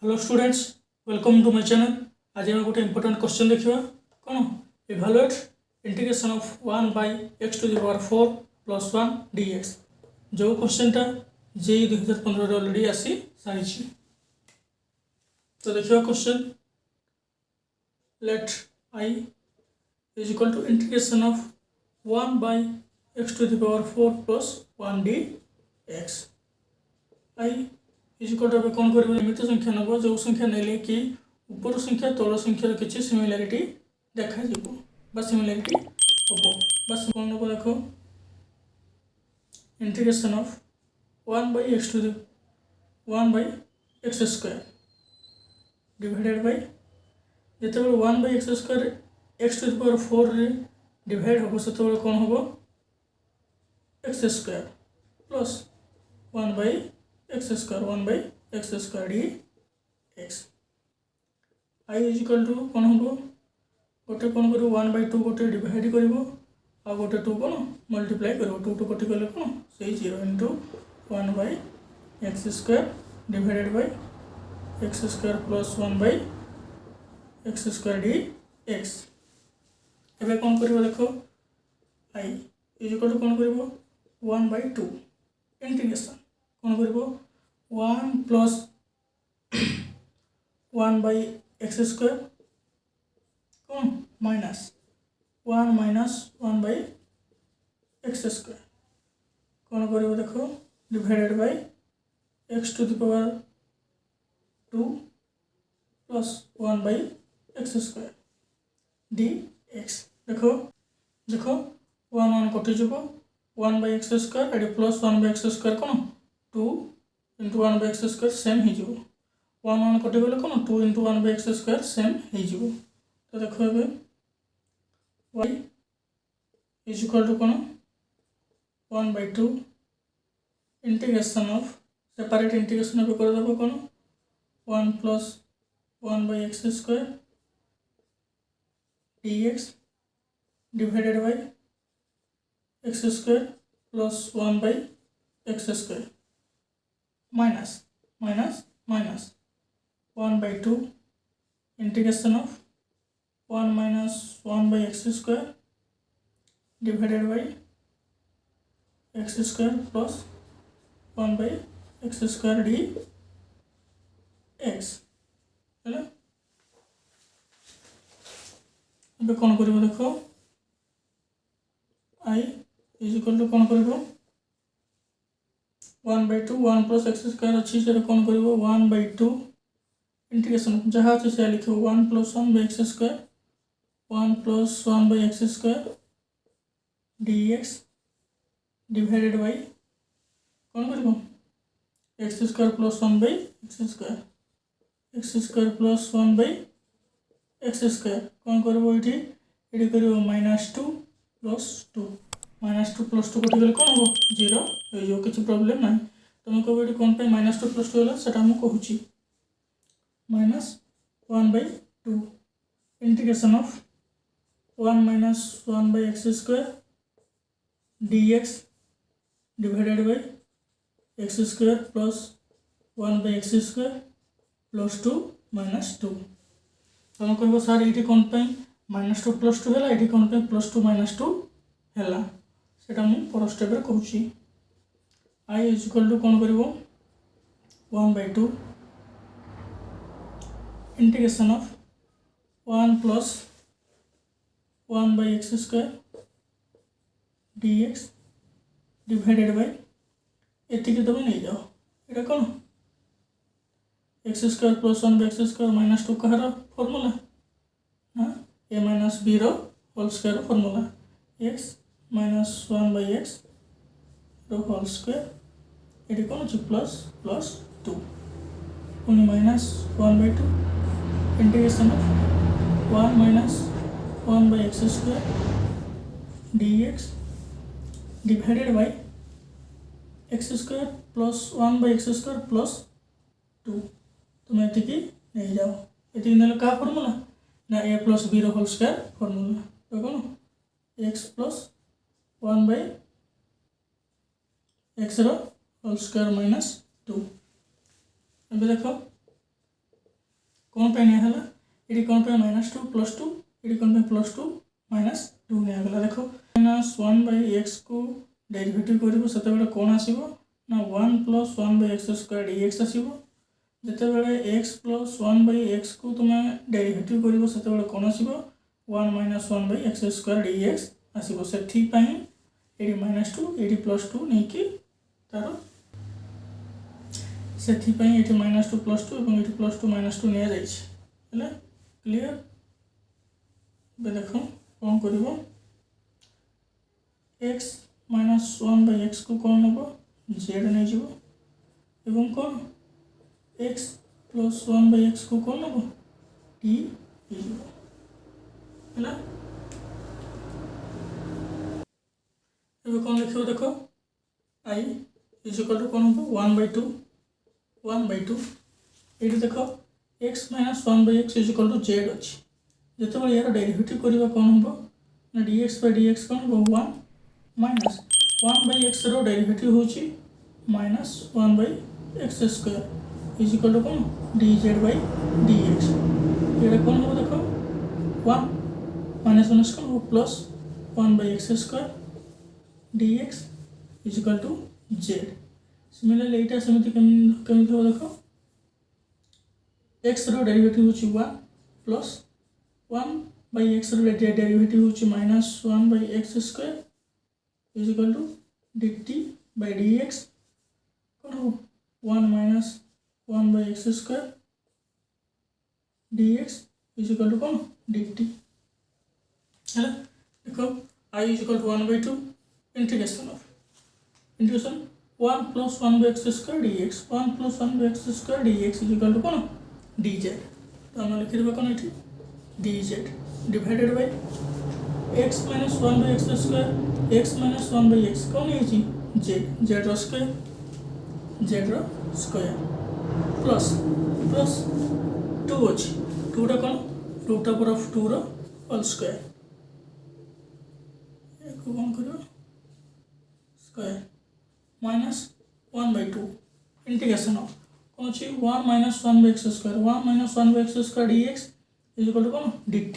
Hello students, welcome to my channel. आज हम गोटे इंपोर्टेंट क्वेश्चन देखिए कौन evaluate integration of 1 by x to the power 4 plus 1 dx। जो क्वेश्चनटा जेई 2015 ऑलरेडी आसी सारी। तो देखिए question, let I is equal to integration of 1 by x to the power 4 plus 1 dx। I is equal to कौन कर एमती संख्या नब जो संख्या नेले कि ऊपर संख्या तल संख्यार किसी सिमिलारिटी देखा सिमिलारिटी हम बस कौन नब देख integration of 1 by x to the 1 by x square divided by जिते 1 by x square x to the power 4 रे डिवाइड हम से कौन हम x square plus 1 by x square 1 by x square D X. I is equal to कौन हम गोटे कौन कर 1 बाय 2 गोटे डिवाइड कर गोटे 2 कौन मल्टीप्लाई कर 2 टू कटि गले कौन से 0 into 1 by x square divided by x square plus 1 by x square D X. एबे कौन कर देख आई इज इक्वल टू कौन कर 1 बाय 2 इंटीग्रेशन कौन कर 1 प्लस 1 बाय एक्स स्क्वायर कौन minus 1 minus 1 by x square कौन कर देख divided by X to the power 2 plus 1 by x square D X. देखो देखो 1 1 कटिज 1 by x square at plus 1 by x square कौन 2 into 1 by x square same हो 1 1 कटि गले कौन 2 into 1 by x square same हो। तो देखो ये y इज इक्वल टू कौन 1 by 2 integration of separate integration भी कर देव कौन 1 plus 1 by x square dx divided by x square plus 1 by x square minus minus minus 1 by 2 integration of 1 minus 1 by x square divided by x square plus 1 by x square D X है। अब कौन कर देख आई is equal to कौन कर 1 by 2 1 plus x square अच्छी से कौन कर 1 बाय 2 इंटीग्रेशन जहाँ अच्छे से लिख 1 plus 1 by x square 1 plus 1 by x square D X divided by कौन कर X square plus 1 by x square plus 1 by x square कौन कर ये कर -2 प्लस 2 -2 प्लस 2 कटि गले कौन हम 0 हो किसी प्रॉब्लम ना। तुम कह ये कौन -2 प्लस 2 है सेटा मुझे कहूँ -1 by 2 integration of 1 minus 1 by x square dx divided by x square plus 1 by x square plus 2 -2। तुम कह सर ये कौन -2 प्लस 2 है ये कौन प्लस 2 -2 है सेटा मुझे पर स्टेप कहूँ। आई इज इक्वल टू कौन कर 1 by 2 integration of 1 plus 1 by x square dx divided by एति तुम नहीं जाओ ये कौन x square plus 1 by x square -2 कहार फॉर्मूला हाँ A minus B whole square formula x minus 1 by x whole square ये कौन अच्छे प्लस प्लस 2 पुणी -1 by 2 integration of 1 minus 1 by x square dx divided by x square plus 1 by x square plus 2 तुम ये नहीं जाओ ये ना क्या फॉर्मूला ना A plus B whole square formula तो कौन x plus 1 by x whole square -2। अब देख कौन पे निया हला एडी कौन पे -2 +2 एडी कौन पे +2 -2 निया गला देखो -1/x को डेरिवेटिव करिवो सेते बेले कोन आसीबो ना 1 + 1/x² dx आसीबो जेते बेले x + 1/x को तुमे डेरिवेटिव करिवो सेते बेले कोन आसीबो 1 - 1/x² dx आसीबो सेथि पई एडी -2 एडी +2 नै कि तारो सेथि पई एठी -2 +2 एवं एठी +2 -2 निया जाइछ हैला क्लियर बे देखो कोन करिवो x - 1/x को कोन नबो z नै जिवो एवं कोन x + 1/x को कोन नबो t जिवो हैला एबे कोन लिखिबो देखो I = कोन हो 1/2 एठी देखो x - 1/x = z अछि जेते बेले यार डेरिवेटिव करिवा कोन हो ना dx/dx कोन हो 1 - 1/x रो डेरिवेटिव होची -1/x² = कोन dz/dx एटा कोन हो देखो 1 -1 कोन हो +1/x² dx = z सिमिलरली एटा समिति केमिति हो देखो x रो डेरिवेटिव होची 1 प्लस 1/x रो डेरिवेटिव होची -1/x² = dt/dx कोन हो 1 - 1/x² dx = कोन dt हैला देखो I = 1/2 integration 1 + 1/x² dx 1 + 1/x² dx = cone dz तो हम लिखिबा कोन एठी dz divided by x - 1/x² x - 1/x कोन हेची z रो स्क्वायर प्लस 2 अछि 2 टा कोन √2 रो होल स्क्वायर एको कोन करियो स्क्वायर -1/2 इंटीग्रेशन ऑफ कोन अछि 1 - 1/x² 1 - 1/x² dx = कोन dt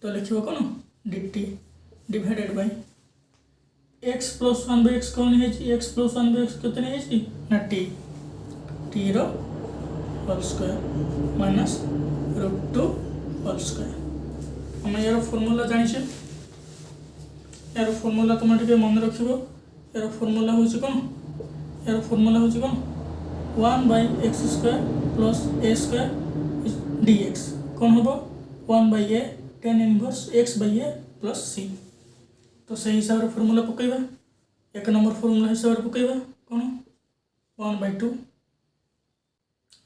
तो लिखिबो कोन dt divided by x + 1/x कोन हेची x + 1/x केतने हेची ना t रो होल स्क्वायर -√2 होल स्क्वायर हम यार फार्मूला जानि छै यार फार्मूला तुम टिके मन रखिबो यार फार्मूला होची कोन 1/x² + a² dx कोन होबो 1/a tan inverse x/a + c तो सही हिसाब रे फार्मूला पकैबा एक नंबर फार्मूला हिसाब रे पकैबा कोन 1/2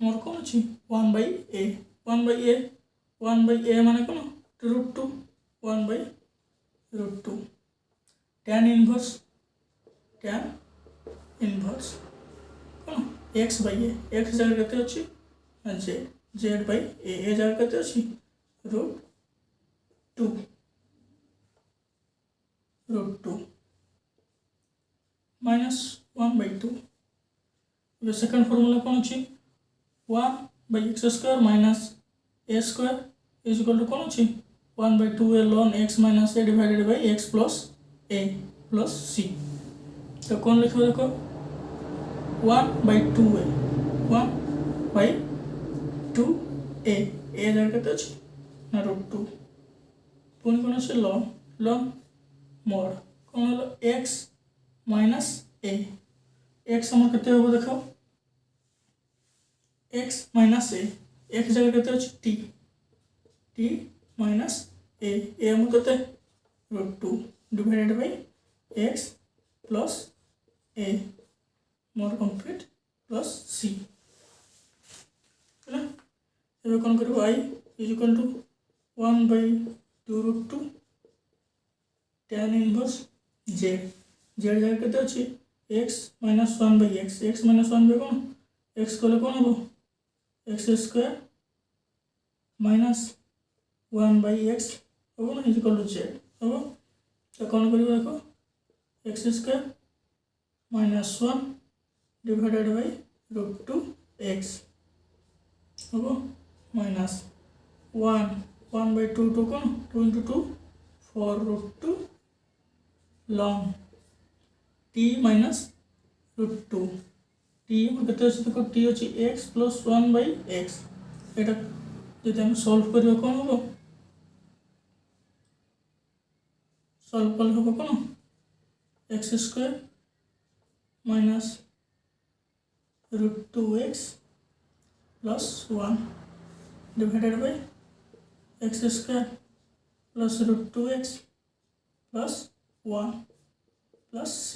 मोर कोन अछि 1/a 1/a माने कोन √2 1/√2 tan इनवर्स कोन x/a x जगह केते अछि z/a a जगह केते अछि √2 -1/2 ये सेकंड फार्मूला कोन अछि 1/x² - a² = कोन अछि 1/2a ln x - a divided by x + a + c तो कौन लिखो देखो 1/2a 1/2a a जगह केते अछि ना √2 पुनी कोन अछि ln mode cone hello x - a x हमर केते होबो देखो x - a x जगह केते अछि t - a हम केते √2 divided by x + a more complete plus c है एबे कोन करबो I = 1/2√2 tan इनवर्स z जगह केते अछि x - 1/x x - 1 कोन x कोले कोन हो x² - 1/x हो ना z हो तो कोन करिवो देखो x² - 1 डिवाइडेड बाय √2x हो minus 1 by 2 2 কোন 2 into 2 4 root 2 ln t minus root 2 t কেতে আছে দেখো t হচ্ছে x plus 1 by x এটা যদি আমি সলভ করি কোন হবে সলভ করলে হবে কোন x square minus root 2x plus 1 divided by x square plus root 2x plus 1 plus c